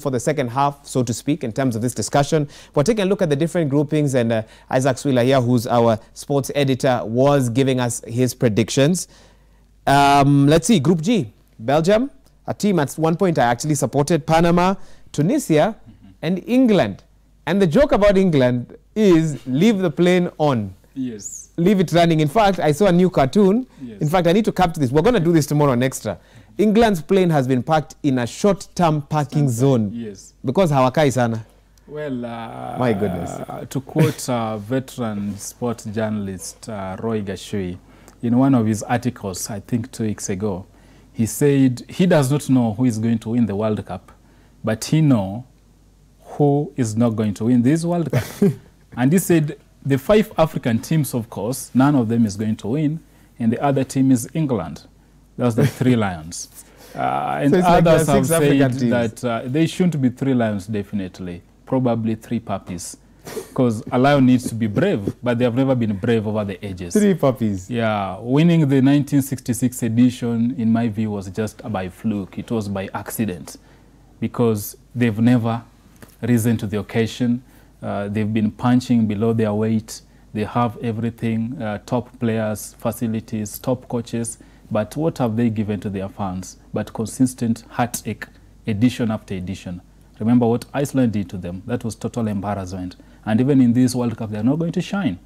for the second half, so to speak, in terms of this discussion. We're taking a look at the different groupings, and Isaac Swila here, who's our sports editor, was giving us his predictions. Let's see, Group G, Belgium, a team at one point I actually supported, Panama, Tunisia, and England. And the joke about England is leave the plane on. Yes. Leave it running. In fact, I saw a new cartoon. Yes. In fact, I need to capture this. We're going to do this tomorrow on Extra. England's plane has been parked in a short-term parking zone. Yes. Because hawakai sana. Well, my goodness. To quote veteran sports journalist Roy Gashui, in one of his articles, I think 2 weeks ago, he said he does not know who is going to win the World Cup, but he knows who is not going to win this World Cup. And he said the 5 African teams, of course, none of them is going to win, and the other team is England. That's the 3 lions. And so others have said that they shouldn't be 3 lions, definitely. Probably 3 puppies. Because a lion needs to be brave, but they have never been brave over the ages. 3 puppies. Yeah. Winning the 1966 edition, in my view, was just by fluke. It was by accident. Because they've never risen to the occasion. They've been punching below their weight. They have everything, top players, facilities, top coaches. But what have they given to their fans? But consistent heartache, edition after edition. Remember what Iceland did to them. That was total embarrassment. And even in this World Cup, they're not going to shine.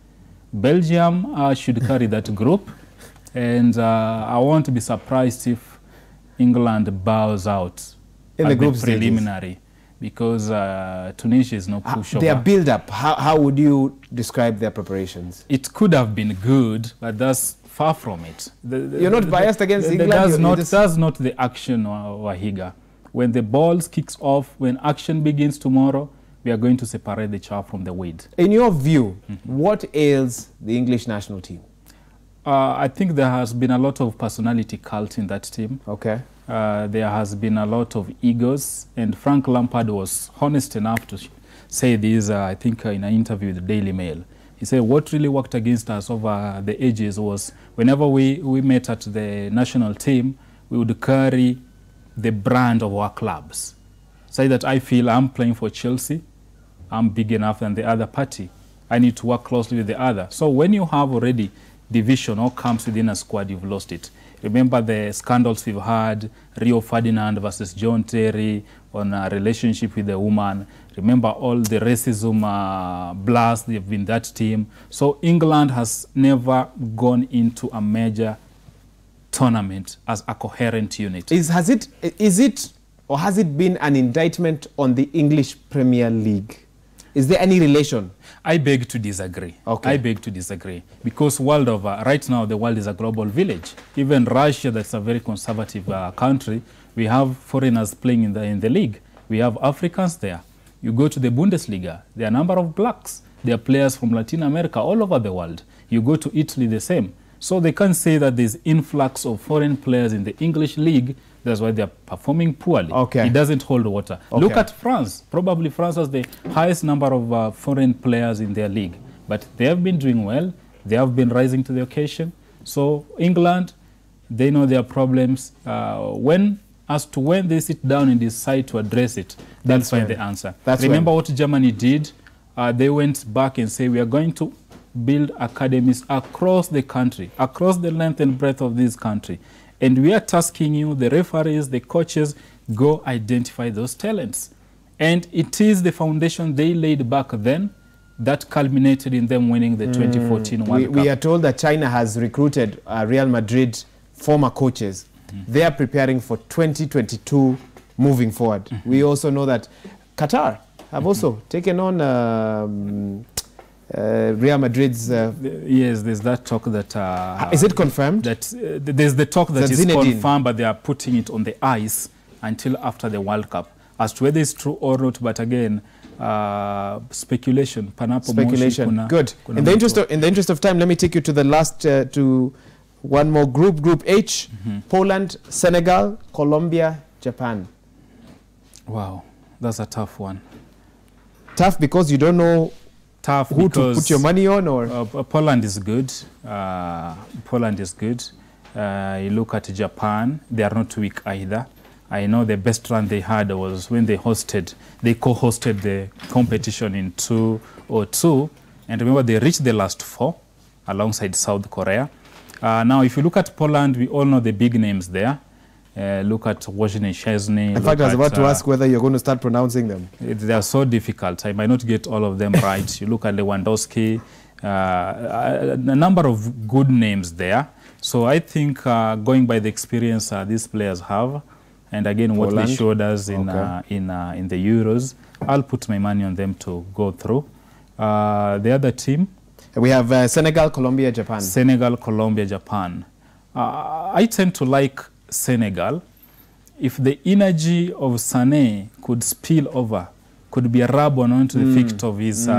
Belgium should carry that group. And I won't be surprised if England bows out in the group preliminary. Because Tunisia is no pushover. Their build-up, how would you describe their preparations? It could have been good, but that's far from it. You're not biased against England? That's not the action, Wahiga. When the ball kicks off, when action begins tomorrow, we are going to separate the chaff from the wheat. In your view, what ails the English national team? I think there has been a lot of personality cult in that team. Okay. There has been a lot of egos, and Frank Lampard was honest enough to say this, I think, in an interview with the Daily Mail. He said what really worked against us over the ages was whenever we met at the national team, we would carry the brand of our clubs. Say that I feel I'm playing for Chelsea, I'm big enough than the other party. I need to work closely with the other. So when you have already division or camps within a squad, you've lost it. Remember the scandals we've had, Rio Ferdinand versus John Terry on a relationship with a woman. Remember all the racism blasts they've been that team. So England has never gone into a major tournament as a coherent unit. Has it been an indictment on the English Premier League? Is there any relation? I beg to disagree. Okay. I beg to disagree. Because world over, right now the world is a global village. Even Russia, that's a very conservative country, we have foreigners playing in the league. We have Africans there. You go to the Bundesliga, there are a number of blacks. There are players from Latin America all over the world. You go to Italy, the same. So they can't say that there's influx of foreign players in the English league. That's why they're performing poorly. Okay. It doesn't hold water. Okay. Look at France. Probably France has the highest number of foreign players in their league. But they have been doing well. They have been rising to the occasion. So England, they know their problems. As to when they sit down and decide to address it, that's why the answer. Remember what Germany did? They went back and said, we are going to build academies across the country, across the length and breadth of this country. And we are tasking you, the referees, the coaches, go identify those talents. And it is the foundation they laid back then that culminated in them winning the 2014 World Cup. We are told that China has recruited Real Madrid former coaches. They are preparing for 2022 moving forward. We also know that Qatar have also taken on Real Madrid's... yes, there's that talk that... is it confirmed? That there's the talk that is confirmed, but they are putting it on the ice until after the World Cup. As to whether it's true or not, but again, speculation. Speculation. Good. In the interest of time, let me take you to the last, to one more group, Group H, Poland, Senegal, Colombia, Japan. Wow, that's a tough one. Tough because you don't know who to put your money on, or Poland is good. Poland is good. You look at Japan; they are not weak either. I know the best run they had was when they co-hosted the competition in 2002. And remember, they reached the last 4 alongside South Korea. Now, if you look at Poland, we all know the big names there. Look at Wojciech Szczesny. In fact, I was about to ask whether you're going to start pronouncing them. They are so difficult. I might not get all of them right. You look at Lewandowski, a number of good names there. So I think going by the experience these players have, and again, Poland, what they showed us in the Euros, I'll put my money on them to go through. The other team? We have Senegal, Colombia, Japan. Senegal, Colombia, Japan. I tend to like Senegal. If the energy of Sané could spill over, could be rubbed onto the feet of his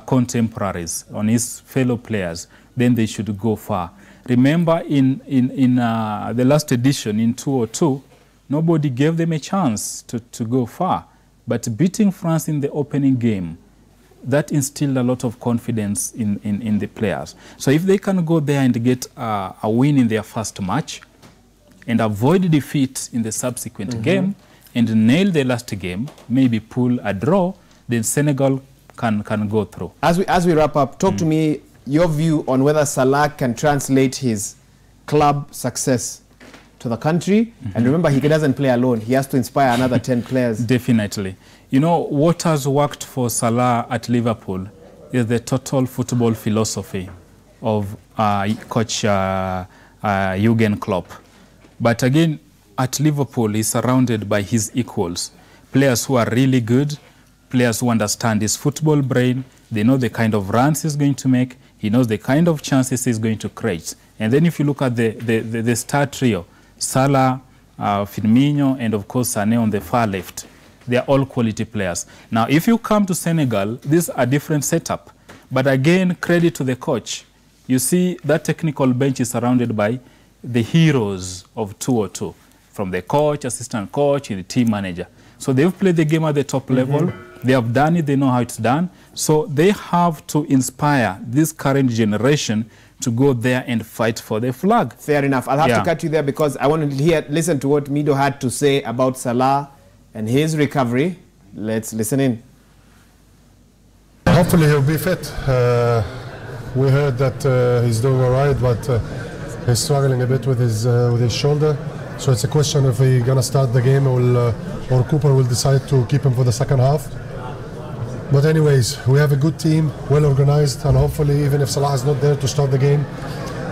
contemporaries, on his fellow players, then they should go far. Remember, in the last edition, in 2002, nobody gave them a chance to go far. But beating France in the opening game, that instilled a lot of confidence in the players. So if they can go there and get a win in their first match and avoid defeat in the subsequent game and nail the last game, maybe pull a draw, then Senegal can go through. As we wrap up, talk to me your view on whether Salah can translate his club success to the country. And remember, he doesn't play alone. He has to inspire another 10 players. Definitely. You know, what has worked for Salah at Liverpool is the total football philosophy of coach Jurgen Klopp. But again, at Liverpool, he's surrounded by his equals. Players who are really good, players who understand his football brain. They know the kind of runs he's going to make. He knows the kind of chances he's going to create. And then if you look at the star trio, Salah, Firmino, and of course Sané on the far left, they are all quality players. Now, if you come to Senegal, this is a different setup. But again, credit to the coach. You see, that technical bench is surrounded by the heroes of 2002, from the coach, assistant coach, and the team manager. So they've played the game at the top level. They have done it. They know how it's done. So they have to inspire this current generation to go there and fight for the flag. Fair enough. I'll have to cut you there because I want to listen to what Mido had to say about Salah and his recovery. Let's listen in. Hopefully he'll be fit. We heard that he's doing all right, but he's struggling a bit with his shoulder. So it's a question if he's gonna start the game or Cooper will decide to keep him for the second half. But anyways, we have a good team, well organized, and hopefully, even if Salah is not there to start the game,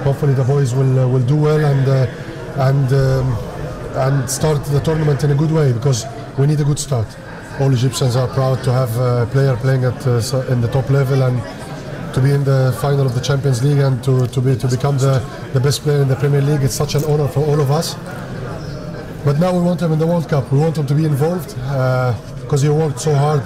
hopefully the boys will do well and start the tournament in a good way, because we need a good start. All Egyptians are proud to have a player playing at in the top level and to be in the final of the Champions League and to become the best player in the Premier League. It's such an honor for all of us. But now we want him in the World Cup. We want him to be involved because he worked so hard.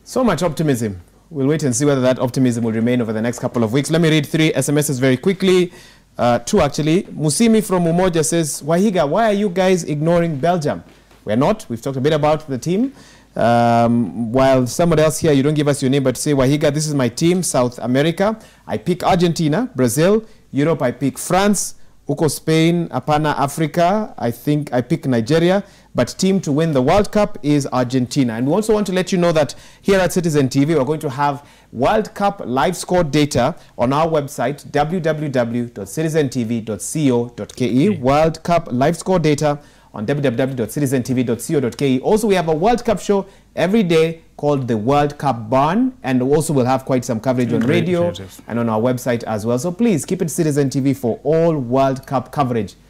So much optimism. We'll wait and see whether that optimism will remain over the next couple of weeks. Let me read 3 SMSs very quickly. 2 actually. Musimi from Umoja says, Wahiga, why are you guys ignoring Belgium? We're not. We've talked a bit about the team. While someone else here, you don't give us your name, but say, Wahiga, this is my team, South America. I pick Argentina, Brazil. Europe, I pick France. Uko Spain, Apana Africa, I think I pick Nigeria, but team to win the World Cup is Argentina. And we also want to let you know that here at Citizen TV, we're going to have World Cup live score data on our website, www.citizentv.co.ke. World Cup live score data on www.citizentv.co.ke. Also, we have a World Cup show every day called the World Cup Barn, and also we'll have quite some coverage on radio and on our website as well. So please keep it Citizen TV for all World Cup coverage